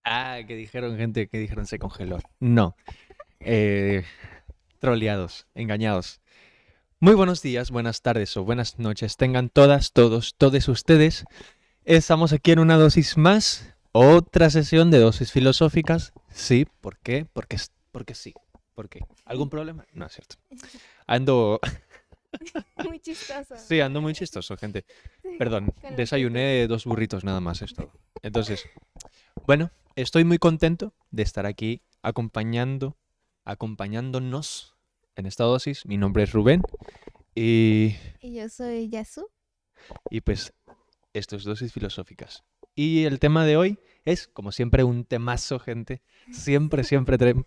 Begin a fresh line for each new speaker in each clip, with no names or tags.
Ah, que dijeron gente, que dijeron se congeló. No, eh, troleados, engañados. Muy buenos días, buenas tardes o buenas noches. Tengan todas, todos, todos ustedes. Estamos aquí en una dosis más. Otra sesión de dosis filosóficas. Sí, ¿por qué? Porque sí. ¿Por qué? ¿Algún problema? No es cierto. Ando,
Muy chistoso.
sí, ando muy chistoso, gente. Perdón,
Con lo que tú.
desayuné 2 burritos nada más, es todo. Entonces, bueno, estoy muy contento de estar aquí acompañándonos en esta dosis. Mi nombre es Rubén y,
Y yo soy Yasu.
y pues esto es dosis filosóficas. Y el tema de hoy es, como siempre, un temazo, gente. Siempre, siempre tenemos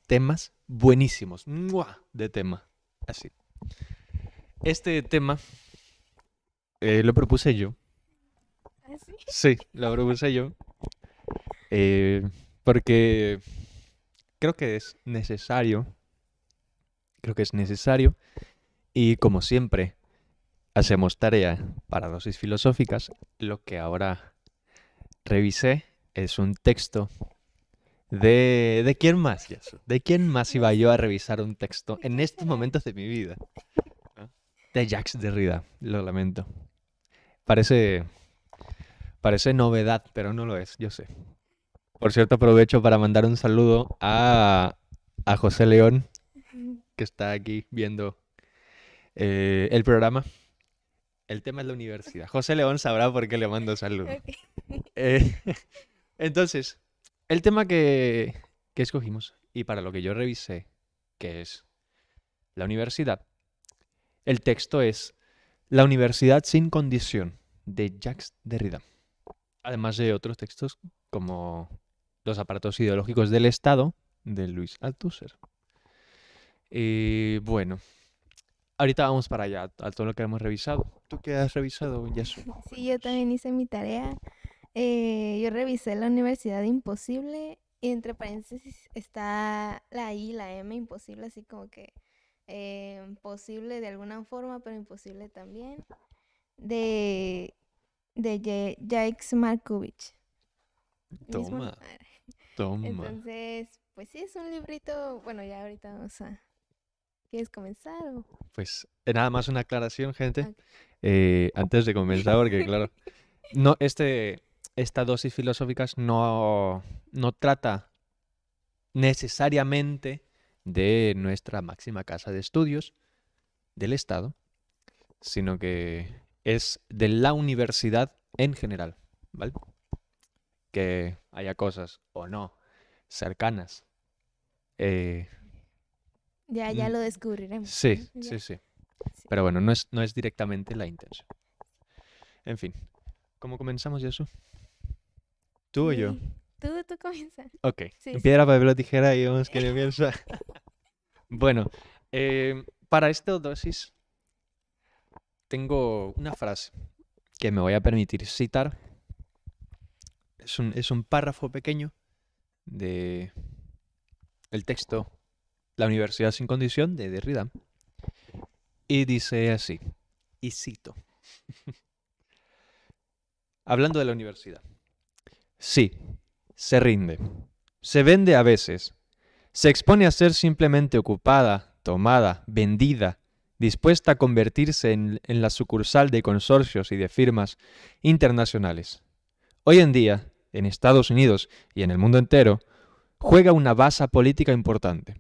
temas buenísimos. ¡Mua! De tema. Así. Este tema lo propuse yo.
¿Así?
Sí, lo propuse yo. eh, porque creo que es necesario. Creo que es necesario. Y como siempre, hacemos tarea para dosis filosóficas. Lo que ahora revisé es un texto ¿de quién más, Yasu? ¿De quién más
No
iba yo a
sé.
revisar un texto
¿De
en
quién
estos
será?
momentos de mi vida? ¿No? De Jacques Derrida, lo lamento. Parece, parece novedad, pero no lo es, yo sé. Por cierto, aprovecho para mandar un saludo a José León, que está aquí viendo el programa. El tema es la universidad. José León sabrá por qué le mando saludo.
Ok.
Eh, entonces, el tema que escogimos y para lo que yo revisé, que es la universidad, el texto es La universidad sin condición, de Jacques Derrida. Además de otros textos como Los aparatos ideológicos del Estado, de Luis Althusser. Y bueno, ahorita vamos para allá, a todo lo que hemos revisado. ¿Tú qué has revisado, Yasu?
Sí, yo
Cuéntanos.
también hice mi tarea. Yo revisé la Universidad Imposible y entre paréntesis está la I, la M, imposible, así como que posible de alguna forma, pero imposible también. De, de Jacques Markovich, mismo.
Toma, toma.
Entonces, pues sí, es un librito. Bueno, ya ahorita vamos a. ¿Quieres comenzar o...?
Pues nada más una aclaración, gente,
Ok.
antes de comenzar, porque claro, no, esta dosis filosóficas no trata necesariamente de nuestra máxima casa de estudios del Estado, sino que es de la universidad en general, ¿vale? Que haya cosas o no cercanas. eh,
Ya
mm,
lo descubriremos,
sí,
¿no? Ya.
sí, sí.
Sí.
Pero bueno, no es directamente la intención. En fin, ¿cómo comenzamos, Jesús? ¿Tú o yo?
Tú comienza.
Ok.
Sí, sí.
Piedra, papel o tijera y vamos que piensa. Bueno, para esta dosis tengo una frase que me voy a permitir citar. Es un párrafo pequeño de el texto La Universidad sin Condición de Derrida. Y dice así, y cito, hablando de la universidad. Sí, se rinde. Se vende a veces. Se expone a ser simplemente ocupada, tomada, vendida, dispuesta a convertirse en la sucursal de consorcios y de firmas internacionales. Hoy en día, en Estados Unidos y en el mundo entero, juega una base política importante.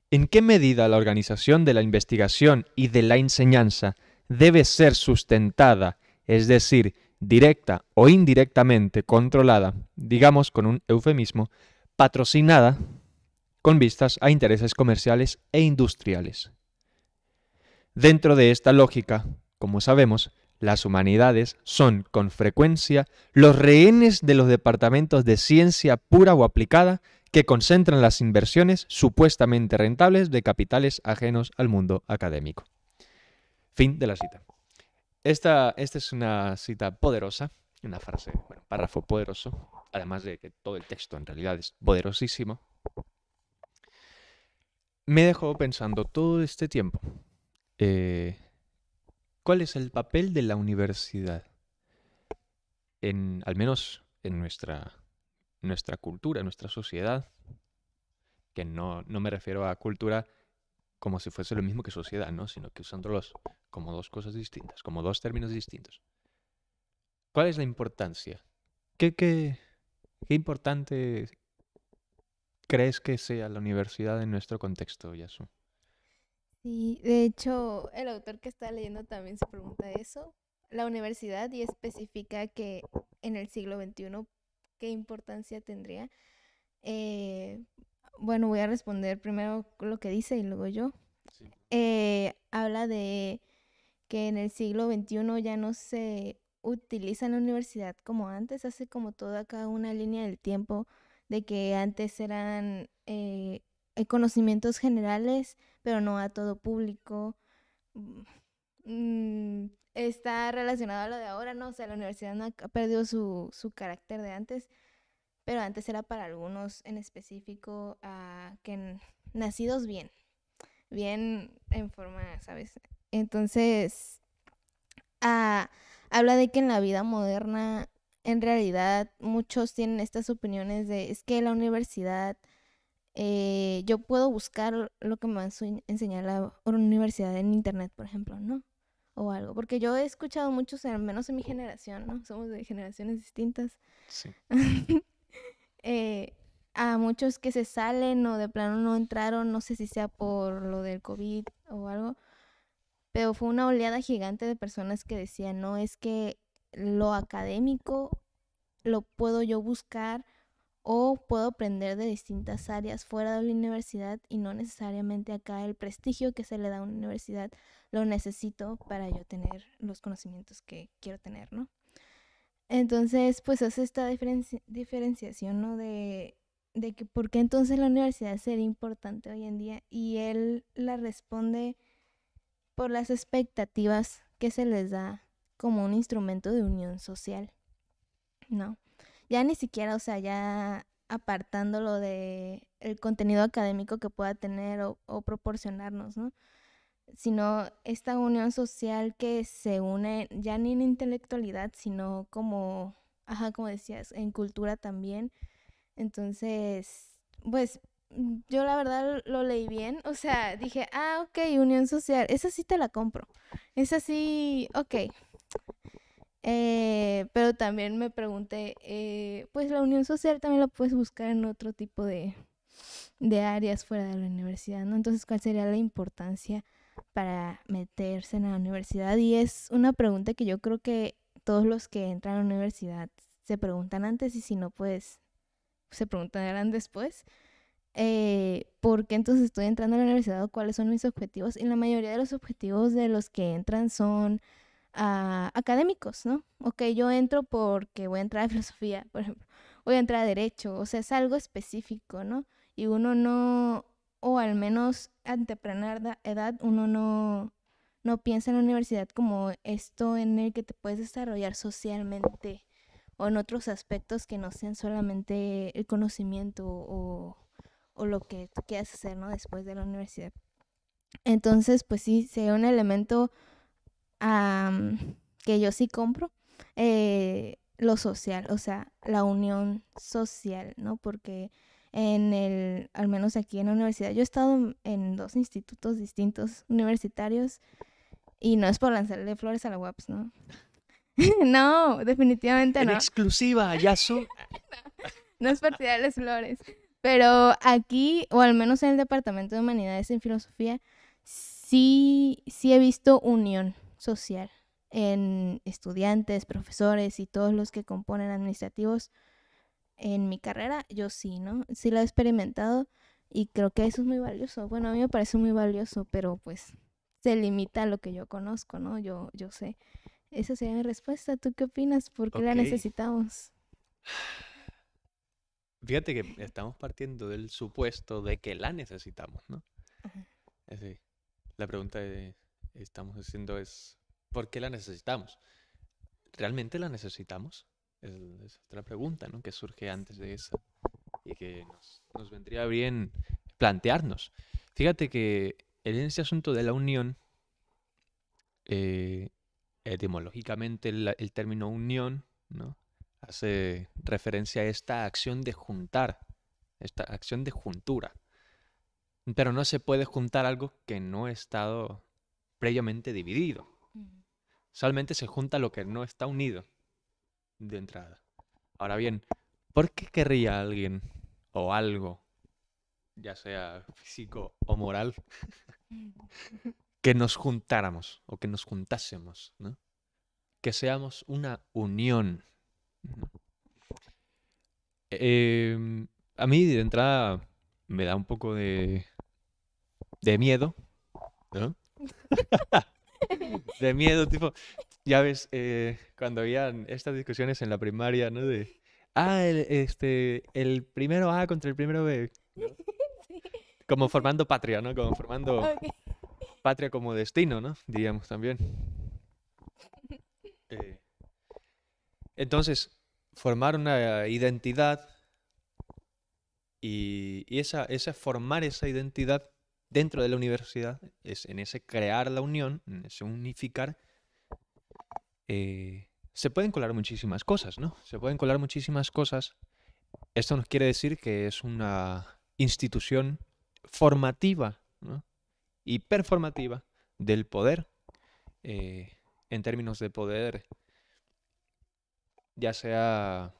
¿En qué medida la organización de la investigación y de la enseñanza debe ser sustentada, es decir, directa o indirectamente controlada, digamos con un eufemismo, patrocinada con vistas a intereses comerciales e industriales? Dentro de esta lógica, como sabemos, las humanidades son con frecuencia los rehenes de los departamentos de ciencia pura o aplicada que concentran las inversiones supuestamente rentables de capitales ajenos al mundo académico. Fin de la cita. Esta es una cita poderosa, una frase, bueno, párrafo poderoso, además de que todo el texto en realidad es poderosísimo. Me dejó pensando todo este tiempo, eh, ¿cuál es el papel de la universidad al menos en nuestra nuestra cultura, nuestra sociedad, que no me refiero a cultura como si fuese lo mismo que sociedad, ¿no? Sino que usándolos como dos cosas distintas, como dos términos distintos. ¿Cuál es la importancia? ¿Qué importante crees que sea la universidad en nuestro contexto, Yasu?
Sí, de hecho, el autor que está leyendo también se pregunta eso. La universidad y especifica que en el siglo XXI, ¿qué importancia tendría? Eh, bueno, voy a responder primero lo que dice y luego yo.
Sí.
Habla de que en el siglo XXI ya no se utiliza la universidad como antes, hace como toda acá una línea del tiempo de que antes eran conocimientos generales, pero no a todo público. Mm, Está relacionado a lo de ahora, ¿no? O sea, la universidad no ha perdido su carácter de antes, pero antes era para algunos en específico nacidos bien en forma, ¿sabes? Entonces, ah, habla de que en la vida moderna, en realidad, muchos tienen estas opiniones de, es que la universidad, yo puedo buscar lo que me va a enseñar la universidad en internet, por ejemplo, ¿no? O algo, porque yo he escuchado muchos, al menos en mi generación, ¿no? Somos de generaciones distintas.
Sí.
eh, a muchos que se salen o de plano no entraron, no sé si sea por lo del COVID o algo, pero fue una oleada gigante de personas que decían, no, es que lo académico lo puedo yo buscar o puedo aprender de distintas áreas fuera de la universidad y no necesariamente acá el prestigio que se le da a una universidad lo necesito para yo tener los conocimientos que quiero tener, ¿no? Entonces, pues hace esta diferenciación, ¿no? De que por qué entonces la universidad sería importante hoy en día y él la responde por las expectativas que se les da como un instrumento de unión social, ¿no? Ya ni siquiera, o sea, ya apartándolo de el contenido académico que pueda tener o proporcionarnos, ¿no? Sino esta unión social que se une ya ni en intelectualidad, sino como, ajá, como decías, en cultura también. Entonces, pues yo la verdad lo leí bien, o sea, dije, ah, ok, unión social, esa sí te la compro, esa sí, ok. Pero también me pregunté, pues la unión social también la puedes buscar en otro tipo de áreas fuera de la universidad, ¿no? Entonces, ¿cuál sería la importancia para meterse en la universidad? Y es una pregunta que yo creo que todos los que entran a la universidad se preguntan antes y si no, pues se preguntarán después. ¿Por qué entonces estoy entrando a la universidad o cuáles son mis objetivos? Y la mayoría de los objetivos de los que entran son académicos, ¿no? Ok, yo entro porque voy a entrar a filosofía, por ejemplo, voy a entrar a derecho, o sea, es algo específico, ¿no? Y uno no, o al menos a temprana edad, uno no piensa en la universidad como esto en el que te puedes desarrollar socialmente o en otros aspectos que no sean solamente el conocimiento o lo que tú quieras hacer, ¿no? Después de la universidad. Entonces, pues sí, sería un elemento que yo sí compro, lo social, o sea, la unión social, ¿no? Porque al menos aquí en la universidad, yo he estado en dos institutos distintos universitarios y no es por lanzarle flores a la UAPS, ¿no? No, definitivamente
En
no.
exclusiva, Yasu.
No es por tirarles flores. Pero aquí, o al menos en el Departamento de Humanidades en Filosofía, sí he visto unión social en estudiantes, profesores y todos los que componen administrativos. En mi carrera, yo sí, ¿no? Sí lo he experimentado y creo que eso es muy valioso. Bueno, a mí me parece muy valioso, pero pues se limita a lo que yo conozco, ¿no? Yo sé. Esa sería mi respuesta. ¿Tú qué opinas? ¿Por qué la
Ok.
necesitamos?
Fíjate que estamos partiendo del supuesto de que la necesitamos, ¿no?
Ajá.
Es decir, la pregunta que estamos haciendo es, ¿por qué la necesitamos? ¿Realmente la necesitamos? Es otra pregunta, ¿no? Que surge antes de esa y que nos vendría bien plantearnos. Fíjate que en ese asunto de la unión, eh, etimológicamente el término unión, ¿no? hace referencia a esta acción de juntar, esta acción de juntura. Pero no se puede juntar algo que no ha estado previamente dividido. Solamente se junta lo que no está unido de entrada. Ahora bien, ¿por qué querría alguien o algo, ya sea físico o moral, que nos juntáramos o que nos juntásemos, ¿no? Que seamos una unión, ¿no? A mí de entrada me da un poco de miedo, ¿no? De miedo, tipo, ya ves, cuando habían estas discusiones en la primaria, ¿no? El primero A contra el primero B, ¿no?
Sí.
Como formando patria, ¿no? Como formando
Ok.
patria como destino, ¿no? Diríamos también. Eh, entonces, formar una identidad y esa formar esa identidad dentro de la universidad, es en ese crear la unión, en ese unificar, se pueden colar muchísimas cosas, ¿no? Se pueden colar muchísimas cosas. Esto nos quiere decir que es una institución formativa, ¿no? Y performativa del poder, en términos de poder, ya sea,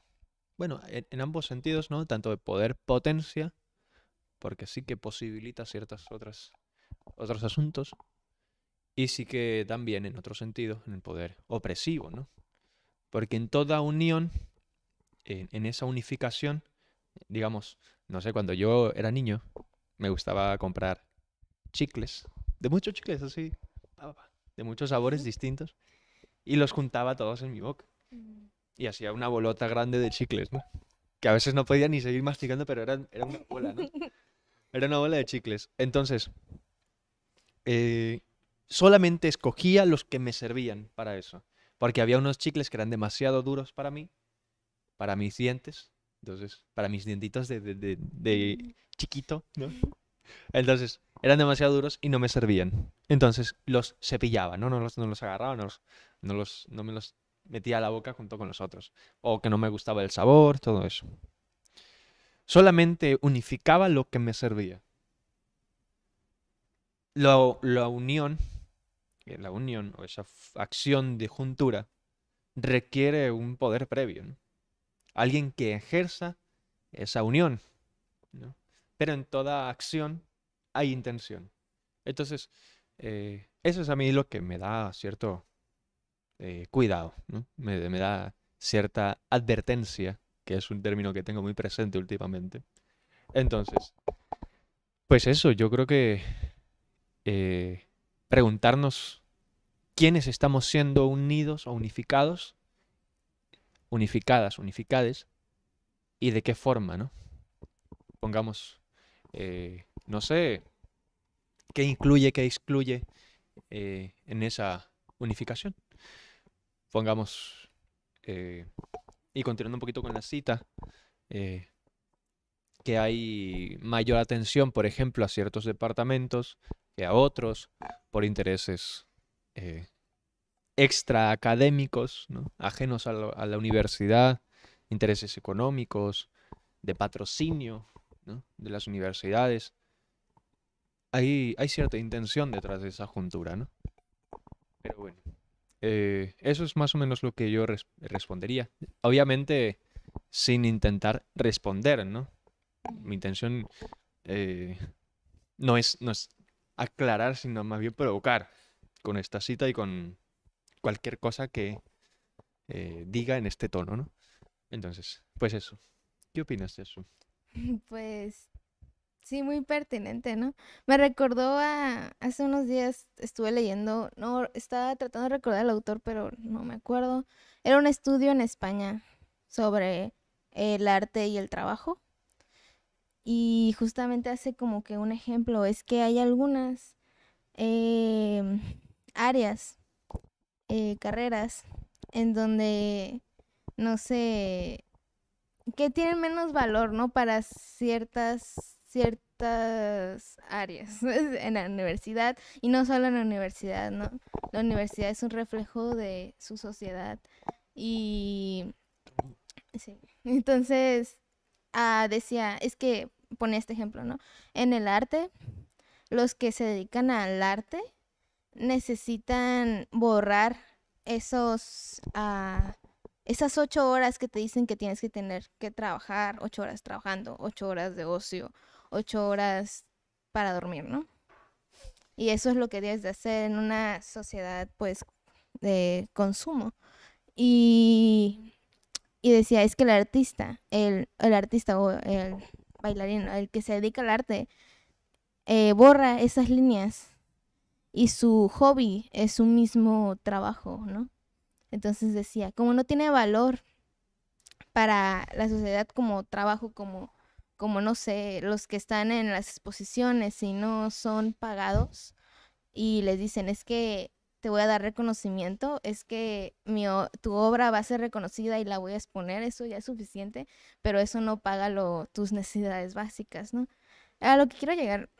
bueno, en ambos sentidos, ¿no? Tanto de poder potencia, porque sí que posibilita otros asuntos, y sí que también en otro sentido, en el poder opresivo, ¿no? Porque en toda unión, en esa unificación, digamos, no sé, cuando yo era niño, me gustaba comprar chicles, de muchos chicles así, de muchos sabores distintos, y los juntaba todos en mi boca. Y hacía una bolota grande de chicles, ¿no? Que a veces no podía ni seguir masticando, pero era una bola, ¿no? Era una bola de chicles. Entonces, eh, solamente escogía los que me servían para eso. Porque había unos chicles que eran demasiado duros para mí, para mis dientes. Entonces, para mis dientitos de chiquito, ¿no? Entonces, eran demasiado duros y no me servían. Entonces, los cepillaba, ¿no? No los agarraba, no me los metía a la boca junto con los otros. O que no me gustaba el sabor, todo eso. Solamente unificaba lo que me servía. La unión, la unión o esa acción de juntura requiere un poder previo, ¿no? Alguien que ejerza esa unión, ¿no? Pero en toda acción hay intención. Entonces, eso es a mí lo que me da cierto cuidado, ¿no? Me da cierta advertencia, que es un término que tengo muy presente últimamente. Entonces, pues eso, yo creo que eh, preguntarnos quiénes estamos siendo unidos o unificados, unificadas, unificades, y de qué forma, ¿no? Pongamos, no sé, qué incluye, qué excluye en esa unificación. Pongamos, y continuando un poquito con la cita, eh, que hay mayor atención, por ejemplo, a ciertos departamentos que a otros, por intereses eh, extra académicos, ¿no? Ajenos a la universidad, intereses económicos, de patrocinio, ¿no? De las universidades. Hay cierta intención detrás de esa juntura, ¿no? Pero bueno, eso es más o menos lo que yo respondería. Obviamente, sin intentar responder, ¿no? Mi intención eh, no es aclarar, sino más bien provocar con esta cita y con cualquier cosa que diga en este tono, ¿no? Entonces, pues eso. ¿Qué opinas de eso?
Pues sí, muy pertinente, ¿no? Me recordó hace unos días estuve leyendo, no, estaba tratando de recordar al autor, pero no me acuerdo. Era un estudio en España sobre el arte y el trabajo. Y justamente hace como que un ejemplo, es que hay algunas em, áreas, carreras, en donde, no sé, que tienen menos valor, ¿no? Para ciertas áreas en la universidad y no solo en la universidad, ¿no? La universidad es un reflejo de su sociedad y Sí. Entonces, decía, es que pone este ejemplo, ¿no? En el arte, los que se dedican al arte necesitan borrar esos, esas 8 horas que te dicen que tienes que tener que trabajar, 8 horas trabajando, 8 horas de ocio, 8 horas para dormir, ¿no? Y eso es lo que debes de hacer en una sociedad, pues, de consumo. Y, y decía, es que el artista o el bailarín, el que se dedica al arte, borra esas líneas y su hobby es su mismo trabajo, ¿no? Entonces decía, como no tiene valor para la sociedad como trabajo, como no sé, los que están en las exposiciones y no son pagados y les dicen, es que te voy a dar reconocimiento, es que tu obra va a ser reconocida y la voy a exponer, eso ya es suficiente, pero eso no paga tus necesidades básicas, ¿no? A lo que quiero llegar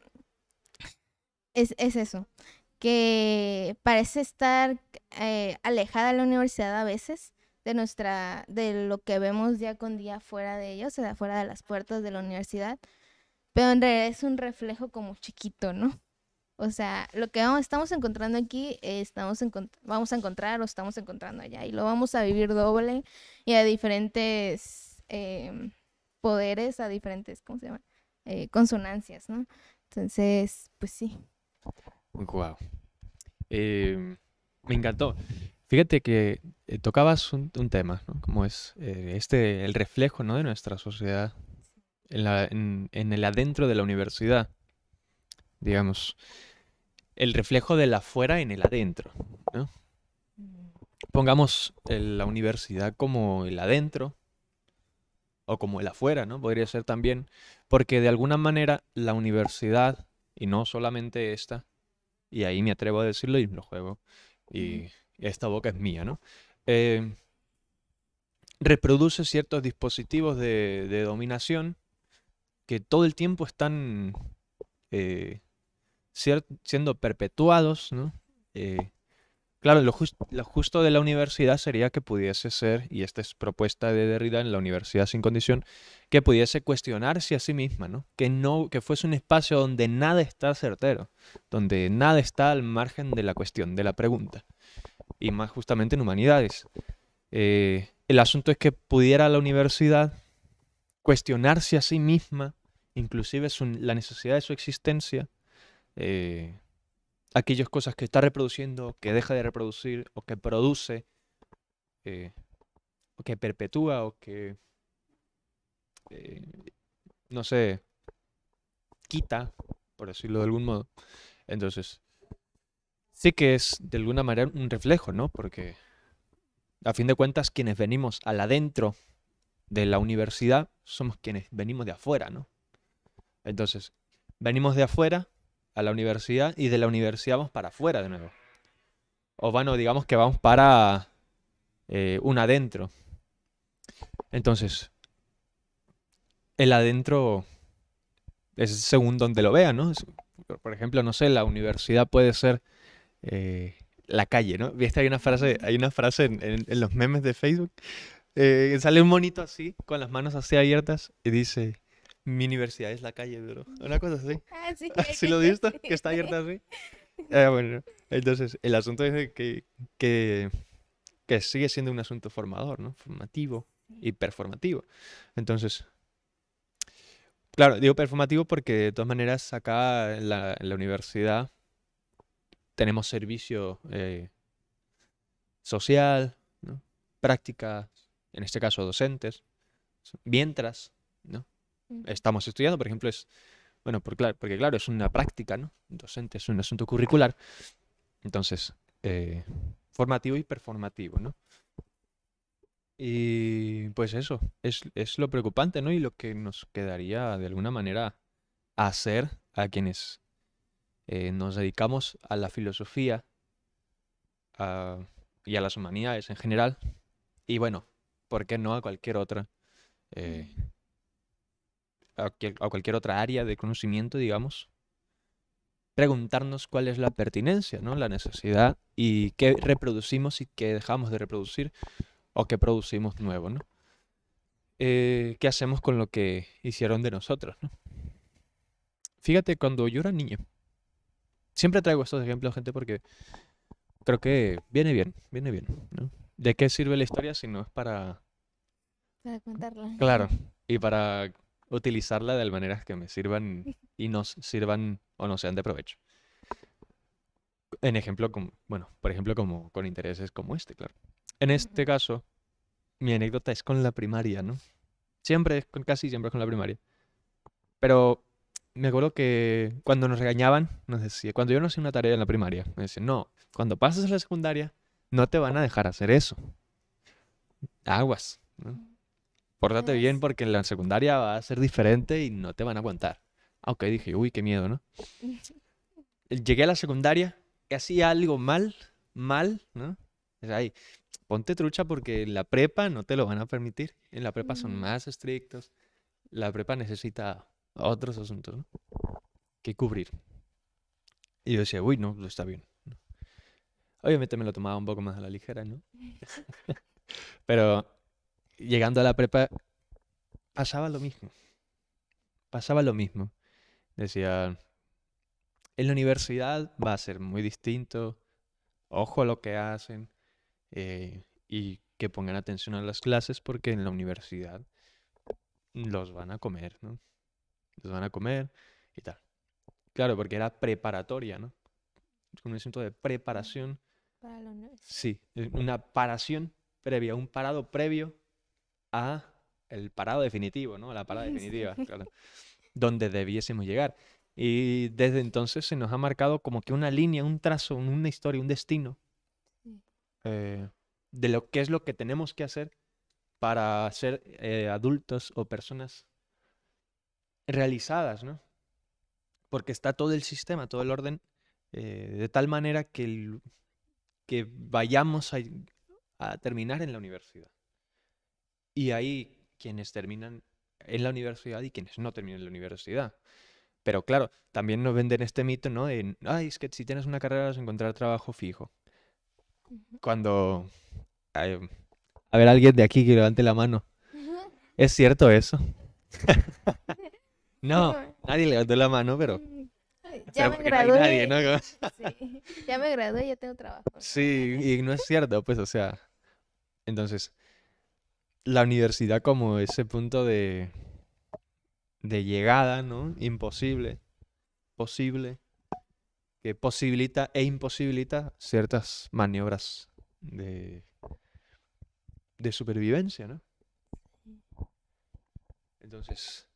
es eso, que parece estar alejada de la universidad a veces de lo que vemos día con día fuera de ellos, o sea, fuera de las puertas de la universidad, pero en realidad es un reflejo como chiquito, ¿no? O sea, lo que estamos encontrando aquí, vamos a encontrar o estamos encontrando allá y lo vamos a vivir doble y a diferentes poderes, a diferentes, ¿cómo se llama? Consonancias, ¿no? Entonces, pues sí.
Wow. Me encantó. Fíjate que tocabas un tema, ¿no? Como es el reflejo, ¿no? De nuestra sociedad en el adentro de la universidad, digamos, el reflejo del afuera en el adentro, ¿no? Pongamos la universidad como el adentro o como el afuera, ¿no? Podría ser también, porque de alguna manera la universidad, y no solamente esta, y ahí me atrevo a decirlo y lo juego, y esta boca es mía, ¿no? Eh, Reproduce ciertos dispositivos de dominación que todo el tiempo están eh, siendo perpetuados, ¿no? Claro, lo justo de la universidad sería que pudiese ser, y esta es propuesta de Derrida en la Universidad sin Condición, que pudiese cuestionarse a sí misma, ¿no? Que fuese un espacio donde nada está certero, donde nada está al margen de la cuestión, de la pregunta, y más justamente en humanidades. El asunto es que pudiera la universidad cuestionarse a sí misma, inclusive la necesidad de su existencia, aquellas cosas que está reproduciendo, que deja de reproducir, o que produce, eh, o que perpetúa, o que, eh, no sé, quita, por decirlo de algún modo. Entonces, sí que es de alguna manera un reflejo, ¿no? Porque a fin de cuentas, quienes venimos al adentro de la universidad somos quienes venimos de afuera, ¿no? Entonces, venimos de afuera a la universidad y de la universidad vamos para afuera de nuevo. O bueno, digamos que vamos para un adentro. Entonces, el adentro es según donde lo vean, ¿no? Por ejemplo, no sé, la universidad puede ser la calle, ¿no? ¿Viste? Hay una frase en los memes de Facebook. Sale un monito así, con las manos así abiertas, y dice, mi universidad es la calle, bro. Una cosa así.
Sí,
¿Sí lo viste?
sí.
Que está abierta así. Bueno, entonces el asunto es de que sigue siendo un asunto formador, ¿no? Formativo y performativo. Entonces, claro, digo performativo porque de todas maneras acá en la universidad tenemos servicio social, ¿no? Prácticas, en este caso docentes, mientras, ¿no? Estamos estudiando, por ejemplo, bueno, porque claro, es una práctica, ¿no? Docente es un asunto curricular. Entonces, formativo y performativo, ¿no? Y pues eso, es lo preocupante, ¿no? Y lo que nos quedaría de alguna manera hacer a quienes nos dedicamos a la filosofía a- y a las humanidades en general. Y bueno, ¿por qué no a cualquier otra? eh, a cualquier otra área de conocimiento, digamos, preguntarnos cuál es la pertinencia, ¿no? La necesidad y qué reproducimos y qué dejamos de reproducir o qué producimos nuevo, ¿no? ¿qué hacemos con lo que hicieron de nosotros, ¿no? Fíjate, cuando yo era niño, siempre traigo estos ejemplos, gente, porque creo que viene bien, ¿no? ¿De qué sirve la historia si no es para,
Para contarla.
claro, y para utilizarla de maneras que me sirvan y nos sirvan o no sean de provecho? En ejemplo, como, bueno, por ejemplo, como con intereses como este, claro. En este
Ujú.
caso, mi anécdota es con la primaria, ¿no? Casi siempre es con la primaria. Pero me acuerdo que cuando nos regañaban, nos decía, cuando yo no hacía una tarea en la primaria, me decían, no, cuando pases a la secundaria, no te van a dejar hacer eso. Aguas, ¿no? Pórtate bien
Pues,
porque en la secundaria va a ser diferente y no te van a aguantar. Aunque dije, uy, qué miedo, ¿no? Llegué a la secundaria y hacía algo mal, ¿no? O sea, ay, ponte trucha porque en la prepa no te lo van a permitir. En la prepa son
mm,
más estrictos. La prepa necesita otros asuntos, ¿no? Que cubrir. Y yo decía, uy, no, pues está bien. Obviamente me lo tomaba un poco más a la ligera, ¿no? Pero llegando a la prepa pasaba lo mismo. Pasaba lo mismo. Decía, en la universidad va a ser muy distinto. Ojo a lo que hacen. Y que pongan atención a las clases porque en la universidad los van a comer, ¿no? Los van a comer y tal. Claro, porque era preparatoria, ¿no? Es un asunto de preparación.
para la universidad.
Sí, una paración previa, un parado previo a el parado definitivo, ¿no? La parada
Sí.
definitiva, claro, donde debiésemos llegar. Y desde entonces se nos ha marcado como que una línea, un trazo, una historia, un destino
Sí.
eh, de lo que es lo que tenemos que hacer para ser adultos o personas realizadas, ¿no? Porque está todo el sistema, todo el orden, de tal manera que, que vayamos a terminar en la universidad. Y hay quienes terminan en la universidad y quienes no terminan en la universidad. Pero claro, también nos venden este mito, ¿no? De, ay, es que si tienes una carrera vas a encontrar trabajo fijo.
Ujú.
Cuando... ay, a ver, alguien de aquí que levante la mano. ¿Es cierto eso? No, nadie levantó la mano, pero...
Mm,
O
Ya
sea,
me
porque no hay nadie, ¿no?
gradué. Sí, ya me gradué, ya tengo trabajo, ¿no?
Sí, y no es cierto, pues, o sea... Entonces, la universidad como ese punto de llegada, ¿no? Imposible, posible, que posibilita e imposibilita ciertas maniobras de, de supervivencia, ¿no? Entonces,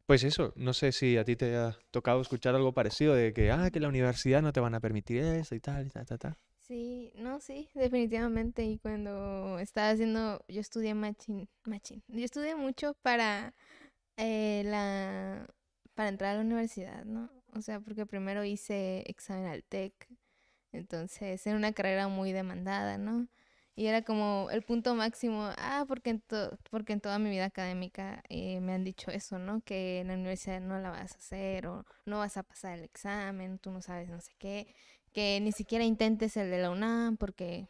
pues eso, no sé si a ti te ha tocado escuchar algo parecido de que, que la universidad no te van a permitir eso y tal, tal.
Sí, no, sí, definitivamente. Y cuando estaba haciendo, yo estudié machine. Yo estudié mucho la, para entrar a la universidad, ¿no? O sea, porque primero hice examen al TEC, entonces era una carrera muy demandada, ¿no? Y era como el punto máximo, porque en toda mi vida académica me han dicho eso, ¿no? Que en la universidad no la vas a hacer o no vas a pasar el examen, tú no sabes no sé qué, que ni siquiera intentes el de la UNAM porque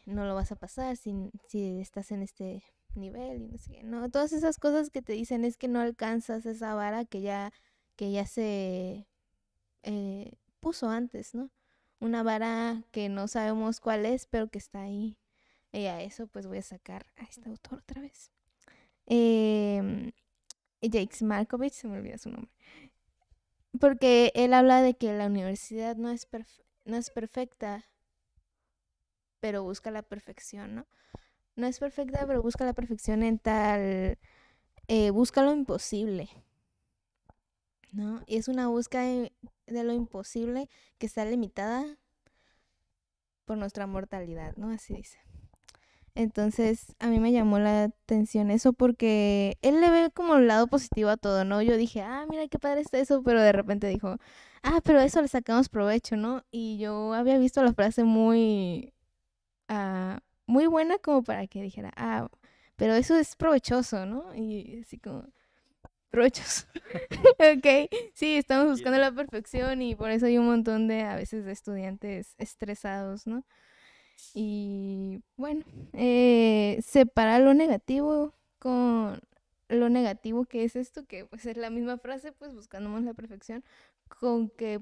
no lo vas a pasar si estás en este nivel y no sé qué, ¿no? Todas esas cosas que te dicen es que no alcanzas esa vara que ya se puso antes, ¿no? Una vara que no sabemos cuál es, pero que está ahí. Y a eso pues voy a sacar a este autor otra vez. Eh, Jakes Markovich, se me olvida su nombre. Porque él habla de que la universidad no es perfecta, pero busca la perfección, ¿no? No es perfecta, pero busca la perfección en tal... busca lo imposible, ¿no? Y es una búsqueda de lo imposible que está limitada por nuestra mortalidad, ¿no? Así dice. Entonces, a mí me llamó la atención eso porque él le ve como el lado positivo a todo, ¿no? Yo dije, mira qué padre está eso, pero de repente dijo, pero eso le sacamos provecho, ¿no? Y yo había visto la frase muy buena como para que dijera, pero eso es provechoso, ¿no? Y así como, provechoso. Ok, sí, estamos buscando
Entiendo.
la perfección y por eso hay un montón de, a veces, de estudiantes estresados, ¿no? Y bueno, separa lo negativo con lo negativo que es esto, que pues es la misma frase, pues buscamos la perfección, con que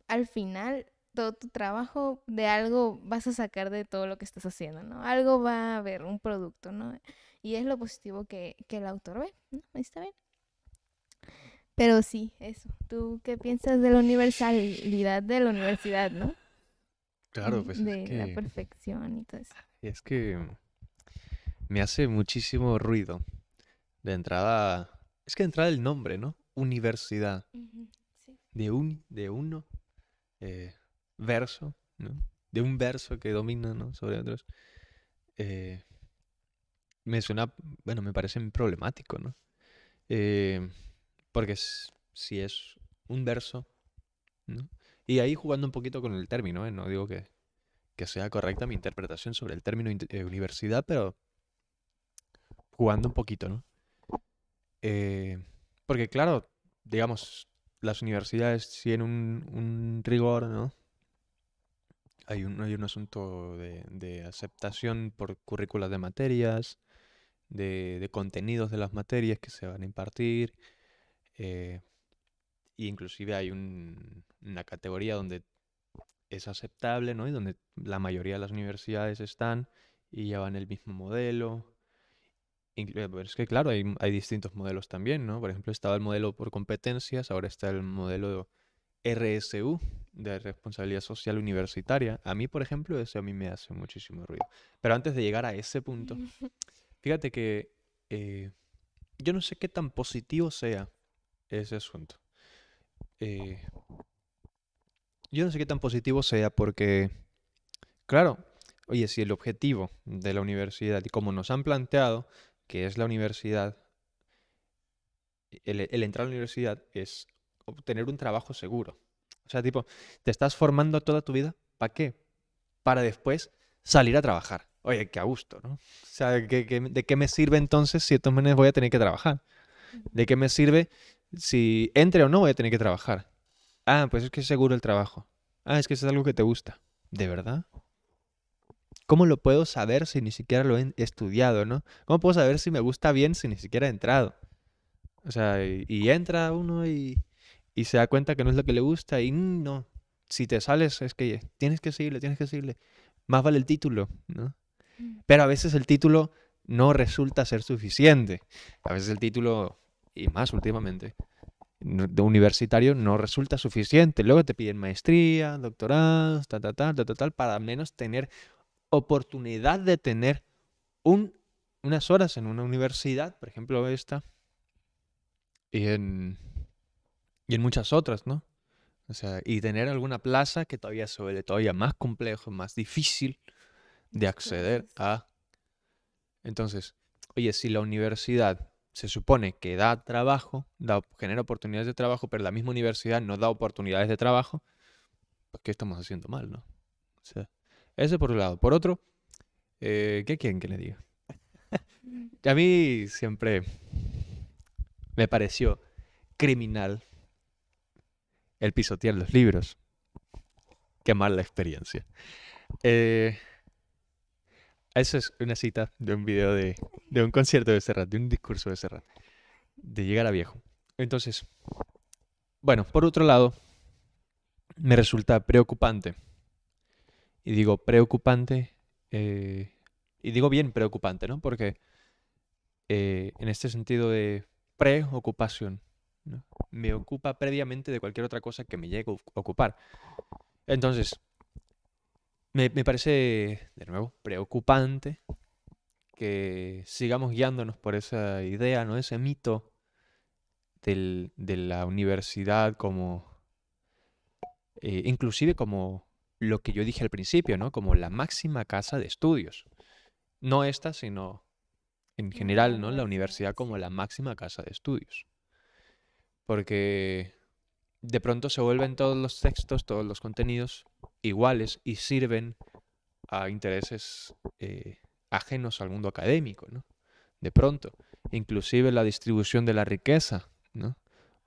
al final todo tu trabajo de algo vas a sacar de todo lo que estás haciendo, ¿no? Algo va a haber, un producto, ¿no? Y es lo positivo que el autor ve, ¿no? Ahí está bien. Pero sí, eso. ¿Tú qué piensas de la universalidad de la universidad, no?
Claro, pues
De la perfección y todo eso.
es que me hace muchísimo ruido. De entrada, es que de entrada el nombre, ¿no? Universidad.
Ujú, sí.
De uno, eh, verso, ¿no? De un verso que domina, ¿no? Sobre otros. eh, Me suena, bueno, me parece problemático, ¿no? Eh, Porque si es un verso, ¿no? Y ahí jugando un poquito con el término, ¿eh? No digo que sea correcta mi interpretación sobre el término universidad, pero jugando un poquito, ¿no? Eh, Porque claro, digamos, las universidades tienen un rigor, ¿no? Hay un asunto de aceptación por currículas de materias, de contenidos de las materias que se van a impartir. eh, y inclusive hay una categoría donde es aceptable, ¿no? Y donde la mayoría de las universidades están y llevan el mismo modelo. Pero es que claro, hay distintos modelos también, ¿no? Por ejemplo, estaba el modelo por competencias, ahora está el modelo RSU, de responsabilidad social universitaria. A mí, por ejemplo, ese a mí me hace muchísimo ruido. Pero antes de llegar a ese punto, fíjate que eh, yo no sé qué tan positivo sea ese asunto. Eh, yo no sé qué tan positivo sea porque, claro, oye, si el objetivo de la universidad, y como nos han planteado, que es la universidad, el entrar a la universidad es obtener un trabajo seguro. O sea, tipo, te estás formando toda tu vida, ¿para qué? Para después salir a trabajar. Oye, qué a gusto, ¿no? O sea, ¿de qué me sirve entonces si de todas maneras voy a tener que trabajar? ¿De qué me sirve si entre o no voy a tener que trabajar? Ah, pues es que es seguro el trabajo. Ah, es que eso es algo que te gusta. ¿De verdad? ¿Cómo lo puedo saber si ni siquiera lo he estudiado, no? ¿Cómo puedo saber si me gusta bien si ni siquiera he entrado? O sea, y entra uno y se da cuenta que no es lo que le gusta y no. Si te sales es que tienes que seguirle, tienes que seguirle. Más vale el título, ¿no? Pero a veces el título no resulta ser suficiente. A veces el título, y más últimamente, de universitario no resulta suficiente. Luego te piden maestría, doctorado, tal, para al menos tener oportunidad de tener un, unas horas en una universidad, por ejemplo esta, y y en muchas otras, ¿no? O sea, y tener alguna plaza que todavía se vuelve todavía más complejo, más difícil de
Las
acceder
plazas.
a. Entonces, oye, si la universidad se supone que da trabajo, genera oportunidades de trabajo, pero la misma universidad no da oportunidades de trabajo, pues ¿qué estamos haciendo mal, no? O sea, ese por un lado. Por otro, ¿qué quieren que le diga? A mí siempre me pareció criminal el pisotear los libros. Quemar la experiencia. Eh, Esa es una cita de un video de un concierto de Serrat, de un discurso de Serrat, de llegar a viejo. Entonces, bueno, por otro lado, me resulta preocupante. Y digo preocupante, eh, y digo bien preocupante, ¿no? Porque en este sentido de preocupación, ¿no? Me ocupa previamente de cualquier otra cosa que me llegue a ocupar. Entonces, me parece, de nuevo, preocupante que sigamos guiándonos por esa idea, ¿no? Ese mito de la universidad como, inclusive como lo que yo dije al principio, ¿no? Como la máxima casa de estudios. No esta, sino en
La
general, ¿no? La
universidad,
universidad
sí.
como la máxima casa de estudios. Porque de pronto se vuelven todos los textos, todos los contenidos iguales y sirven a intereses ajenos al mundo académico, ¿no? De pronto. Inclusive la distribución de la riqueza, ¿no?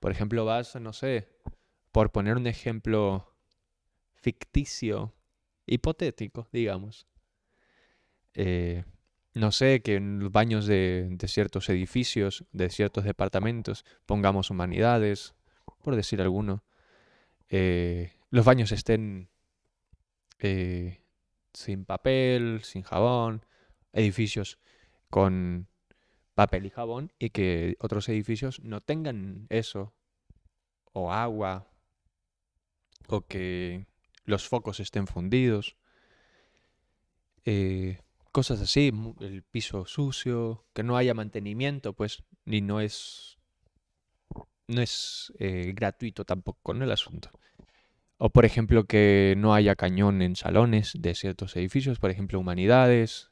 Por ejemplo, vas, no sé, por poner un ejemplo ficticio, hipotético, digamos. eh, no sé, que en los baños de ciertos edificios, de ciertos departamentos, pongamos humanidades, por decir alguno. Los baños estén eh, sin papel, sin jabón, edificios con papel y jabón y que otros edificios no tengan eso, o agua, o que los focos estén fundidos, cosas así, el piso sucio, que no haya mantenimiento, pues, ni no es gratuito tampoco con el asunto. O por ejemplo que no haya cañón en salones de ciertos edificios, por ejemplo humanidades,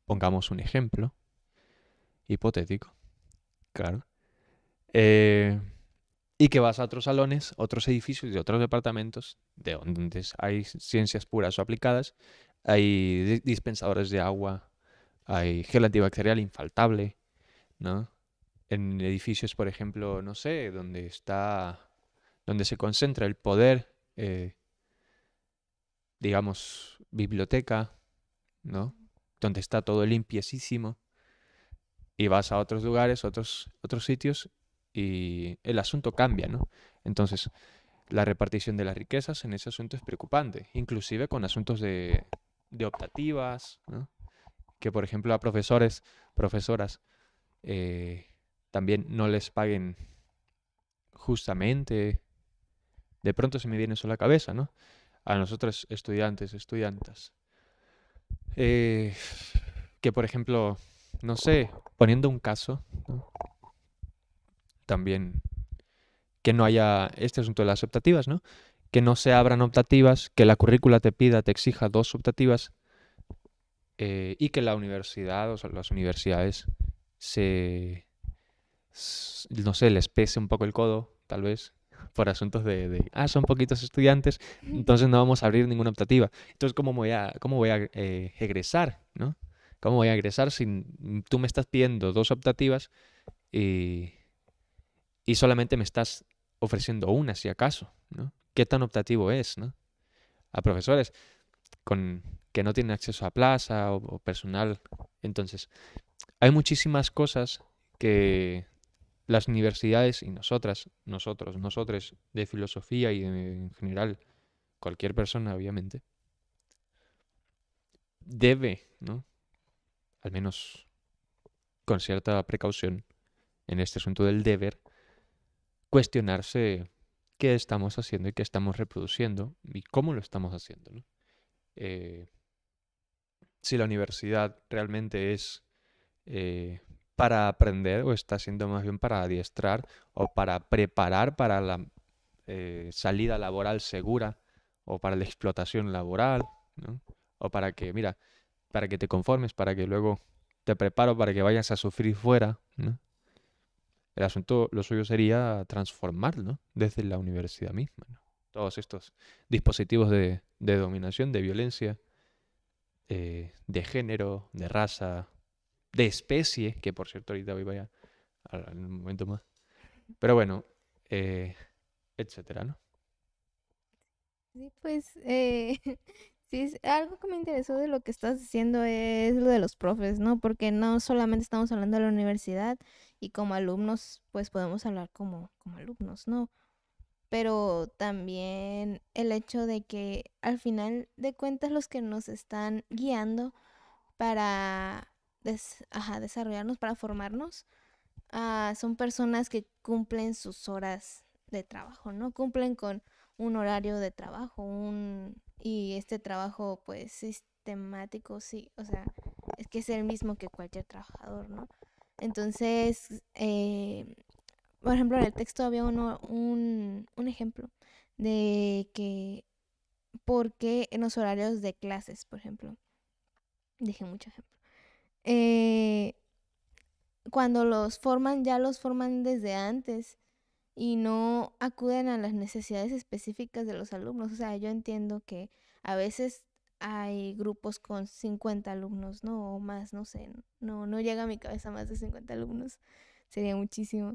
pongamos un ejemplo hipotético, claro. Eh, y que vas a otros salones, otros edificios de otros departamentos, de donde hay ciencias puras o aplicadas, hay dispensadores de agua, hay gel antibacterial infaltable, ¿no? En edificios, por ejemplo, no sé, donde se concentra el poder, digamos, biblioteca, ¿no? Donde está todo limpiecísimo y vas a otros lugares, otros sitios y el asunto cambia, ¿no? Entonces, la repartición de las riquezas en ese asunto es preocupante, inclusive con asuntos de optativas, ¿no? Que por ejemplo a profesores, profesoras, eh, también no les paguen justamente, de pronto se me viene eso a la cabeza, ¿no? A nosotros estudiantes, estudiantas, eh, que por ejemplo, no sé, poniendo un caso, ¿no? También que no haya este asunto de las optativas, ¿no? Que no se abran optativas, que la currícula te pida, te exija dos optativas y que la universidad, o sea, las universidades se, no sé, les pese un poco el codo, tal vez, por asuntos son poquitos estudiantes, entonces no vamos a abrir ninguna optativa. Entonces, ¿cómo voy a egresar, no? ¿Cómo voy a egresar si tú me estás pidiendo dos optativas y, y solamente me estás ofreciendo una, si acaso, ¿no? ¿Qué tan optativo es, no? A profesores con que no tienen acceso a plaza o personal. Entonces, hay muchísimas cosas que las universidades y nosotros de filosofía y en general, cualquier persona, obviamente, debe, ¿no? Al menos con cierta precaución en este asunto del deber, cuestionarse qué estamos haciendo y qué estamos reproduciendo y cómo lo estamos haciendo, ¿no? Eh, si la universidad realmente es para aprender o está siendo más bien para adiestrar o para preparar para la salida laboral segura o para la explotación laboral, ¿no? O para que, mira, para que te conformes, para que luego te preparo para que vayas a sufrir fuera, ¿no? El asunto, lo suyo sería transformarlo, ¿no? Desde la universidad misma, ¿no? Todos estos dispositivos de dominación, de violencia, de género, de raza, de especie, que por cierto ahorita voy a en un momento más. Pero bueno, eh, etcétera, ¿no?
Sí, pues sí, algo que me interesó de lo que estás diciendo es lo de los profes, ¿no? Porque no solamente estamos hablando de la universidad y como alumnos, pues podemos hablar como alumnos, ¿no? Pero también el hecho de que al final de cuentas los que nos están guiando para desarrollarnos, para formarnos, son personas que cumplen sus horas de trabajo, ¿no? Cumplen con un horario de trabajo, y este trabajo pues sistemático, sí, o sea, es que es el mismo que cualquier trabajador, ¿no? Entonces, por ejemplo, en el texto había un ejemplo de que, ¿por qué en los horarios de clases, por ejemplo? Dije mucho ejemplo. Eh, Cuando los forman, ya los forman desde antes y no acuden a las necesidades específicas de los alumnos. O sea, yo entiendo que a veces hay grupos con 50 alumnos, ¿no? O más, no sé, no llega a mi cabeza más de 50 alumnos, sería muchísimo,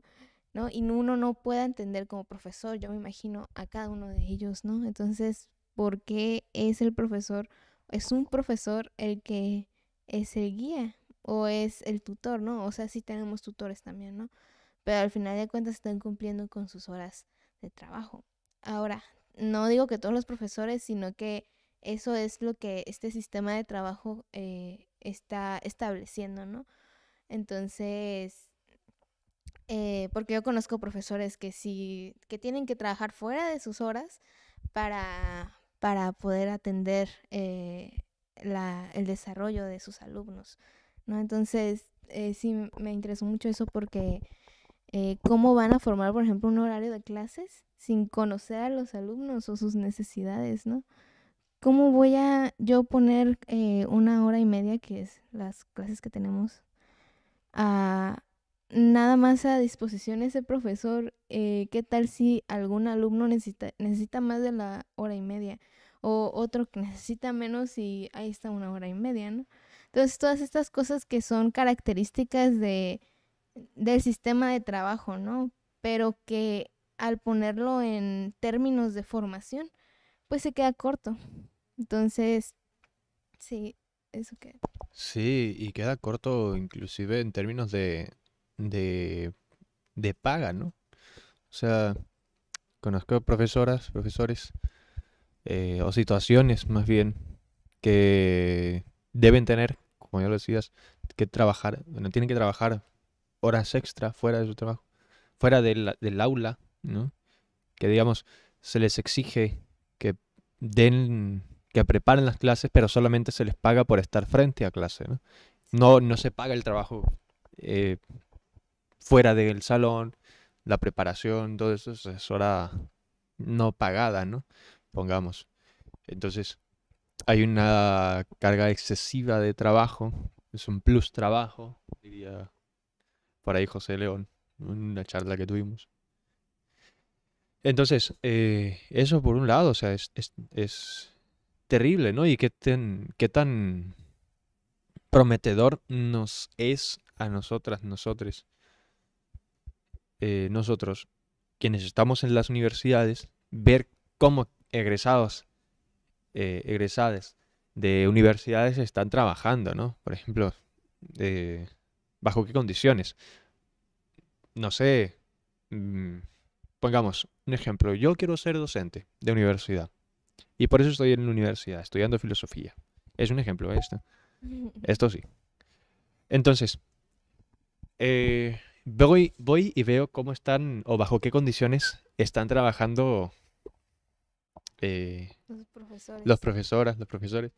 ¿no? Y uno no puede entender como profesor, yo me imagino a cada uno de ellos, ¿no? Entonces, ¿por qué es un profesor el que es el guía o es el tutor, ¿no? O sea, sí tenemos tutores también, ¿no? Pero al final de cuentas están cumpliendo con sus horas de trabajo. Ahora, no digo que todos los profesores, sino que eso es lo que este sistema de trabajo está estableciendo, ¿no? Entonces, porque yo conozco profesores que sí, que tienen que trabajar fuera de sus horas para poder atender el desarrollo de sus alumnos, ¿no? Entonces, sí me interesó mucho eso porque cómo van a formar, por ejemplo, un horario de clases sin conocer a los alumnos o sus necesidades, ¿no? ¿Cómo voy a yo poner 1 hora y media, que es las clases que tenemos, a nada más a disposición de ese profesor? ¿Qué tal si algún alumno necesita más de la hora y media? O otro que necesita menos y ahí está 1 hora y media, ¿no? Entonces, todas estas cosas que son características del sistema de trabajo, ¿no? Pero que al ponerlo en términos de formación, pues se queda corto. Entonces, sí, eso que...
Sí, y queda corto inclusive en términos de, de paga, ¿no? O sea, conozco profesoras, profesores, o situaciones más bien, que deben tener, como ya lo decías, que trabajar, bueno, tienen que trabajar horas extra fuera de su trabajo, fuera del aula, ¿no? Que digamos, se les exige que den, que preparen las clases, pero solamente se les paga por estar frente a clase, ¿no? No se paga el trabajo eh, fuera del salón, la preparación, todo eso es hora no pagada, ¿no? Pongamos. Entonces, hay una carga excesiva de trabajo, es un plus trabajo, diría por ahí José León, en una charla que tuvimos. Entonces, eso por un lado, o sea, es terrible, ¿no? Y qué tan prometedor nos es a nosotras, nosotros, quienes estamos en las universidades, ver cómo egresadas de universidades están trabajando, ¿no? Por ejemplo, eh, ¿bajo qué condiciones? No sé, mm, pongamos un ejemplo. Yo quiero ser docente de universidad y por eso estoy en la universidad, estudiando filosofía. Es un ejemplo esto. Esto sí. Entonces, voy y veo cómo están o bajo qué condiciones están trabajando eh,
Los
los
profesores.
profesoras, los profesores.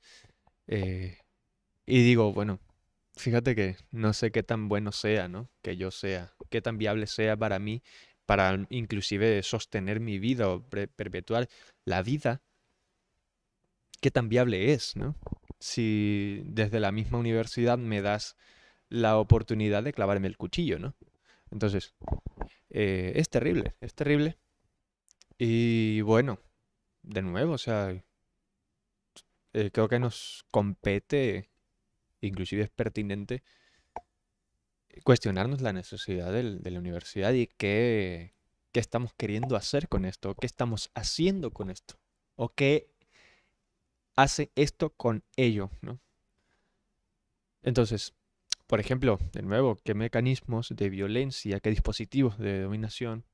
eh, y digo, bueno, fíjate que no sé qué tan bueno sea, ¿no? Que yo sea, qué tan viable sea para mí, para inclusive sostener mi vida o perpetuar la vida, qué tan viable es, ¿no? Si desde la misma universidad me das la oportunidad de clavarme el cuchillo, ¿no? Entonces, es terrible, es terrible. Y bueno, de nuevo, o sea, creo que nos compete, inclusive es pertinente, cuestionarnos la necesidad de la universidad y qué estamos queriendo hacer con esto, qué estamos haciendo con esto, o qué hace esto con ello, ¿no? Entonces, por ejemplo, de nuevo, qué mecanismos de violencia, qué dispositivos de dominación,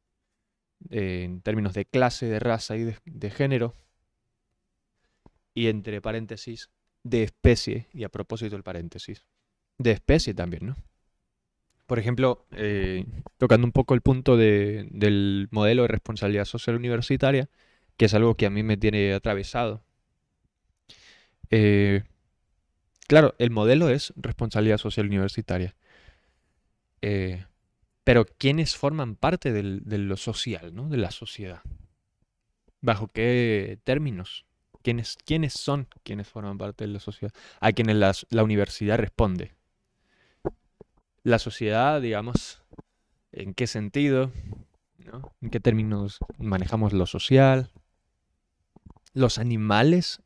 en términos de clase, de raza y de género, y entre paréntesis, de especie, y a propósito el paréntesis, de especie también, ¿no? Por ejemplo, tocando un poco el punto del modelo de responsabilidad social universitaria, que es algo que a mí me tiene atravesado. Eh, claro, el modelo es responsabilidad social universitaria, eh, pero ¿quiénes forman parte de lo social, ¿no? De la sociedad? ¿Bajo qué términos? ¿Quiénes son quienes forman parte de la sociedad? A quienes la universidad responde. La sociedad, digamos, ¿en qué sentido? ¿No? ¿En qué términos manejamos lo social? Los animales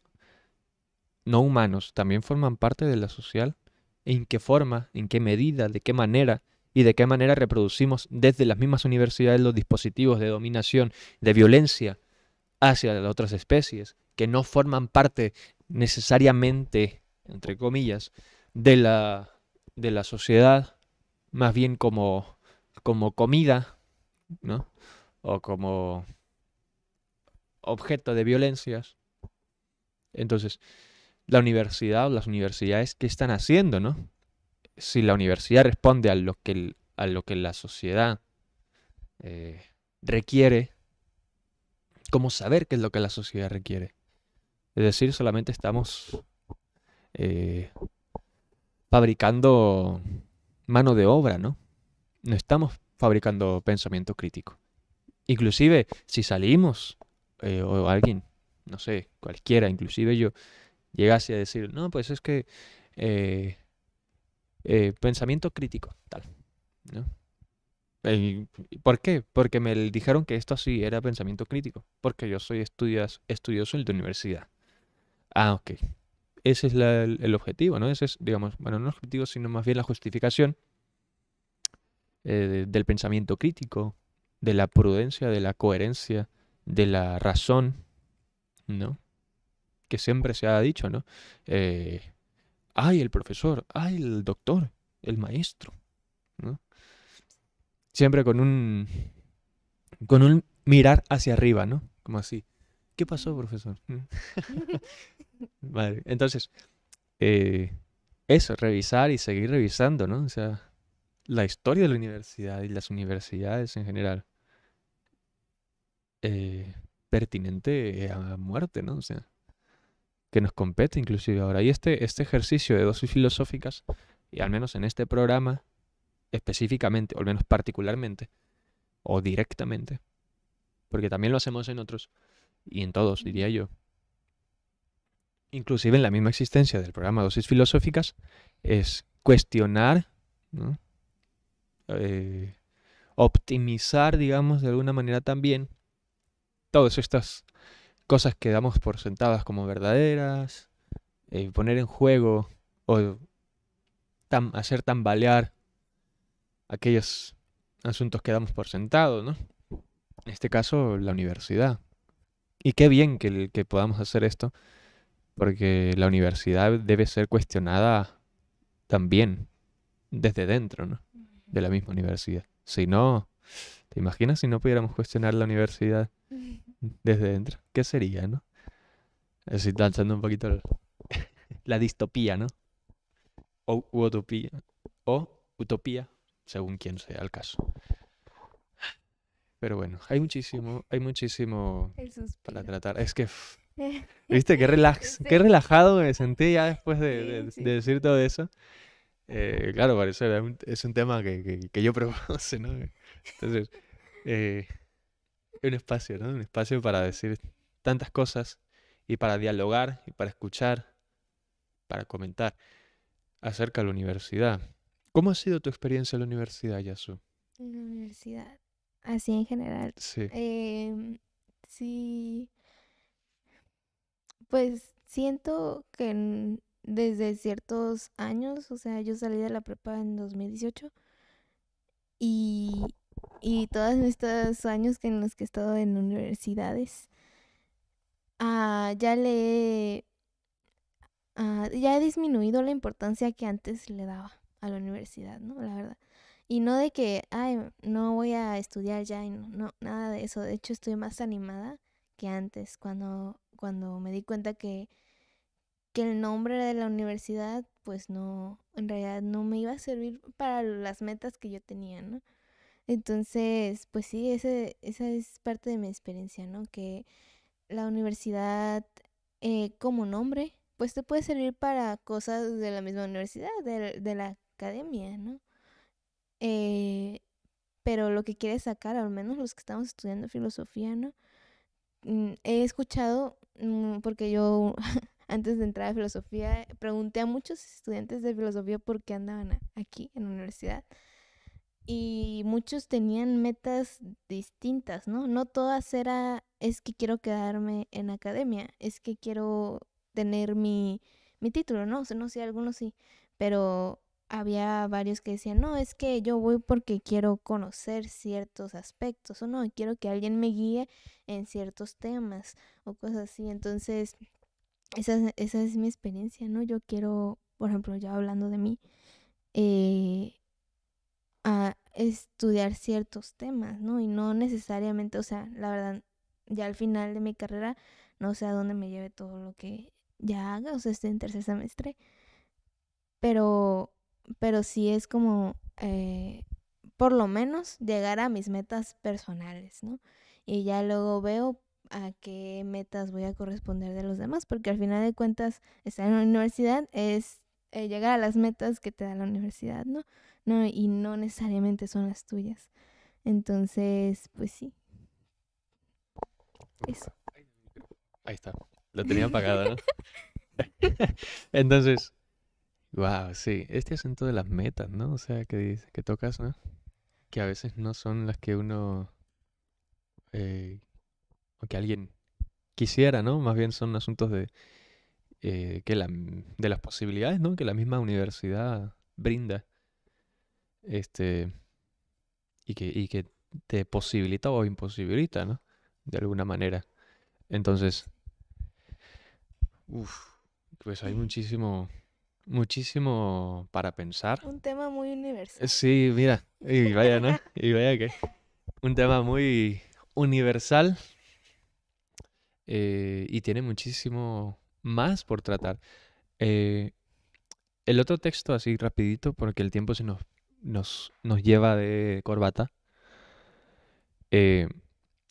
no humanos también forman parte de la social. ¿En qué forma? ¿En qué medida? ¿De qué manera? ¿Y de qué manera reproducimos desde las mismas universidades los dispositivos de dominación, de violencia hacia las otras especies, que no forman parte necesariamente, entre comillas, de la sociedad, más bien como comida, ¿no? O como objeto de violencias. Entonces, la universidad o las universidades, ¿qué están haciendo, no? Si la universidad responde a lo que la sociedad eh, requiere, ¿cómo saber qué es lo que la sociedad requiere? Es decir, solamente estamos eh, fabricando mano de obra, ¿no? No estamos fabricando pensamiento crítico. Inclusive, si salimos, o alguien, no sé, cualquiera, inclusive yo, llegase a decir, no, pues es que eh, pensamiento crítico, tal, ¿no? ¿Por qué? Porque me dijeron que esto sí era pensamiento crítico, porque yo soy estudioso en la universidad. Ah, ok. Ese es el objetivo, ¿no? Ese es, digamos, bueno, no el objetivo, sino más bien la justificación del pensamiento crítico, de la prudencia, de la coherencia, de la razón, ¿no? Que siempre se ha dicho, ¿no? Eh, ay, el profesor, ay, el doctor, el maestro, ¿no? Siempre con un mirar hacia arriba, ¿no? Como así. ¿Qué pasó, profesor? Vale, entonces, eh, eso, revisar y seguir revisando, ¿no? O sea, la historia de la universidad y las universidades en general, eh, pertinente a muerte, ¿no? O sea, que nos compete inclusive ahora. Y este ejercicio de dosis filosóficas, y al menos en este programa específicamente, o al menos particularmente, o directamente, porque también lo hacemos en otros, y en todos, diría yo, inclusive en la misma existencia del programa Dosis Filosóficas, es cuestionar, ¿no? Eh, optimizar, digamos, de alguna manera también todas estas cosas que damos por sentadas como verdaderas, poner en juego o hacer tambalear aquellos asuntos que damos por sentado, ¿no? En este caso, la universidad. Y qué bien que podamos hacer esto, porque la universidad debe ser cuestionada también desde dentro, ¿no? De la misma universidad. Si no, ¿te imaginas si no pudiéramos cuestionar la universidad desde dentro? ¿Qué sería, no? Así lanzando un poquito la distopía, ¿no? O utopía. O utopía, según quien sea el caso. Pero bueno, hay muchísimo
El
para
suspiro.
tratar. Es que, ¿viste? Qué
Sí,
relajado me sentí ya después
sí,
de
sí.
decir todo eso. Claro, parece es un tema que yo propuse, ¿no? Entonces, eh, un espacio, ¿no? Un espacio para decir tantas cosas y para dialogar y para escuchar, para comentar acerca de la universidad. ¿Cómo ha sido tu experiencia en la universidad, Yasu?
En la universidad, así en general.
Sí,
em, sí, pues siento que desde ciertos años, o sea, yo salí de la prepa en 2018 y, y todos estos años en los que he estado en universidades, ya ya he disminuido la importancia que antes le daba a la universidad, ¿no? La verdad. Y no de que, ay, no voy a estudiar ya, y no, no, nada de eso. De hecho, estoy más animada que antes, cuando me di cuenta que el nombre de la universidad, pues no, en realidad no me iba a servir para las metas que yo tenía, ¿no? Entonces, pues sí, esa es parte de mi experiencia, ¿no? Que la universidad, como nombre, pues te puede servir para cosas de la misma universidad, de la academia, ¿no? Eh, pero lo que quieres sacar, al menos los que estamos estudiando filosofía, ¿no? He escuchado, porque yo antes de entrar a filosofía, pregunté a muchos estudiantes de filosofía por qué andaban aquí en la universidad. Y muchos tenían metas distintas, ¿no? No todas es que quiero quedarme en academia, es que quiero tener mi título, ¿no? O sea, no sé, algunos sí, pero había varios que decían, no, es que yo voy porque quiero conocer ciertos aspectos, o no, quiero que alguien me guíe en ciertos temas o cosas así. Entonces, esa es mi experiencia, ¿no? Yo quiero, por ejemplo, ya hablando de mí, eh, a estudiar ciertos temas, ¿no? Y no necesariamente, o sea, la verdad, ya al final de mi carrera, no sé a dónde me lleve todo lo que ya haga, o sea, estoy en tercer semestre, pero, pero sí es como, por lo menos, llegar a mis metas personales, ¿no? Y ya luego veo a qué metas voy a corresponder de los demás, porque al final de cuentas, estar en la universidad es llegar a las metas que te da la universidad, ¿no? No, y no necesariamente son las tuyas. Entonces, pues sí, eso.
Ahí está. Lo tenía apagado, ¿no? Entonces, wow, sí, este asunto de las metas, ¿no? O sea, que tocas, ¿no? Que a veces no son las que uno, eh, o que alguien quisiera, ¿no? Más bien son asuntos de las posibilidades, ¿no? Que la misma universidad brinda, este, y que te posibilita o imposibilita, ¿no? De alguna manera. Entonces, uff, pues hay muchísimo para pensar.
Un tema muy universal.
Sí, mira, y vaya, ¿no? Y vaya que un tema muy universal, y tiene muchísimo más por tratar. Eh, el otro texto, así rapidito, porque el tiempo nos lleva de corbata. eh,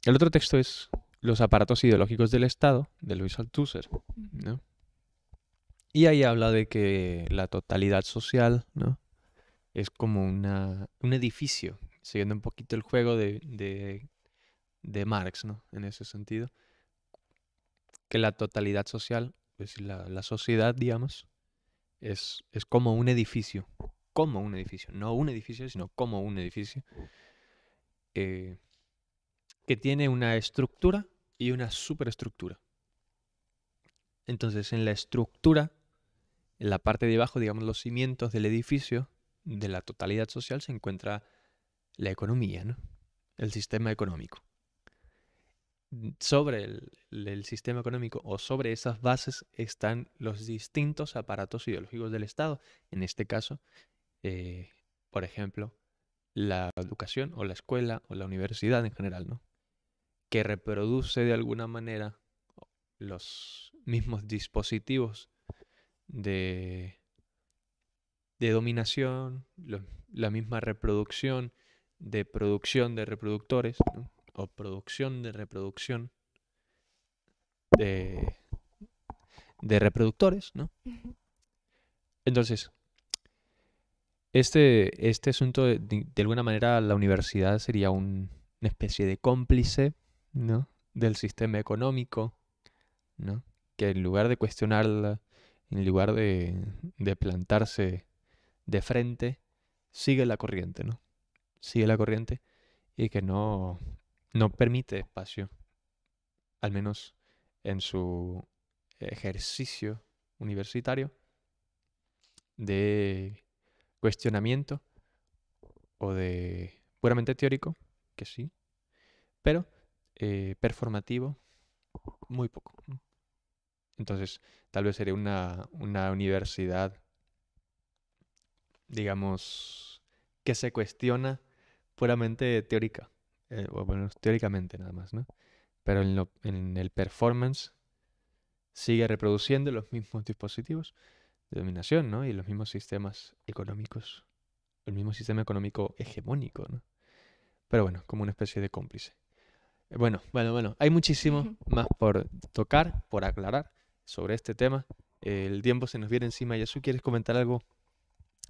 el otro texto es Los aparatos ideológicos del Estado, de Luis Althusser, ¿no? Y ahí habla de que la totalidad social, ¿no? Es como un edificio, siguiendo un poquito el juego de Marx, ¿no? En ese sentido, que la totalidad social, es decir, la sociedad, digamos, es como un edificio, no un edificio, sino como un edificio, eh, que tiene una estructura y una superestructura. Entonces, en la estructura, en la parte de abajo, digamos, los cimientos del edificio, de la totalidad social, se encuentra la economía, ¿no? El sistema económico. Sobre el sistema económico o sobre esas bases están los distintos aparatos ideológicos del Estado. En este caso, eh, por ejemplo, la educación o la escuela o la universidad en general, ¿no? Que reproduce de alguna manera los mismos dispositivos de, de dominación, la misma reproducción de producción de reproductores, ¿no? O producción de reproducción de, de reproductores, ¿no? Entonces, este asunto, de alguna manera, la universidad sería una especie de cómplice, ¿no? Del sistema económico, ¿no? Que en lugar de cuestionarla, en lugar de plantarse de frente, sigue la corriente, ¿no? Sigue la corriente y que no permite espacio, al menos en su ejercicio universitario, de cuestionamiento o de puramente teórico, que sí, pero performativo, muy poco, ¿no? Entonces, tal vez sería una universidad, digamos, que se cuestiona puramente teórica, o bueno, teóricamente nada más, ¿no? Pero en el performance sigue reproduciendo los mismos dispositivos de dominación, ¿no? Y los mismos sistemas económicos, el mismo sistema económico hegemónico, ¿no? Pero bueno, como una especie de cómplice. Bueno, hay muchísimo más por tocar, por aclarar sobre este tema. El tiempo se nos viene encima. ¿Yasu, quieres comentar algo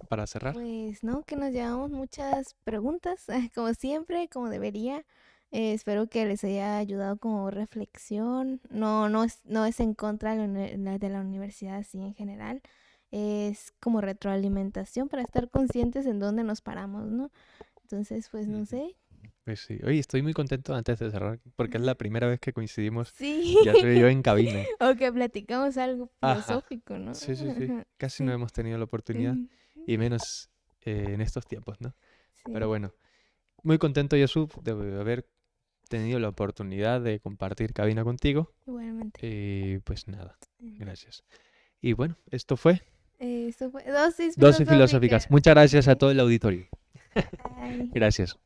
para cerrar?
Pues no, que nos llevamos muchas preguntas, como siempre, como debería. Espero que les haya ayudado como reflexión. No es en contra de de la universidad así en general. Es como retroalimentación para estar conscientes en dónde nos paramos, ¿no? Entonces, pues no
Ujú.
sé.
Pues sí. Oye, estoy muy contento antes de cerrar, porque es la primera vez que coincidimos,
Sí,
Yasu y yo, en cabina.
o que platicamos algo
Ajá.
filosófico, ¿no?
Sí, sí, sí.
Ajá,
Casi no
sí.
hemos tenido la oportunidad,
Ujú.
y menos en estos tiempos, ¿no? Pero
Sí.
bueno, muy contento, Yasu, de haberte tenido la oportunidad de compartir cabina contigo.
Igualmente.
Y pues nada, gracias. Y bueno, esto fue
Eso fue Dosis
Dosis Filosóficas. Muchas gracias a todo el auditorio.
Bye.
Gracias.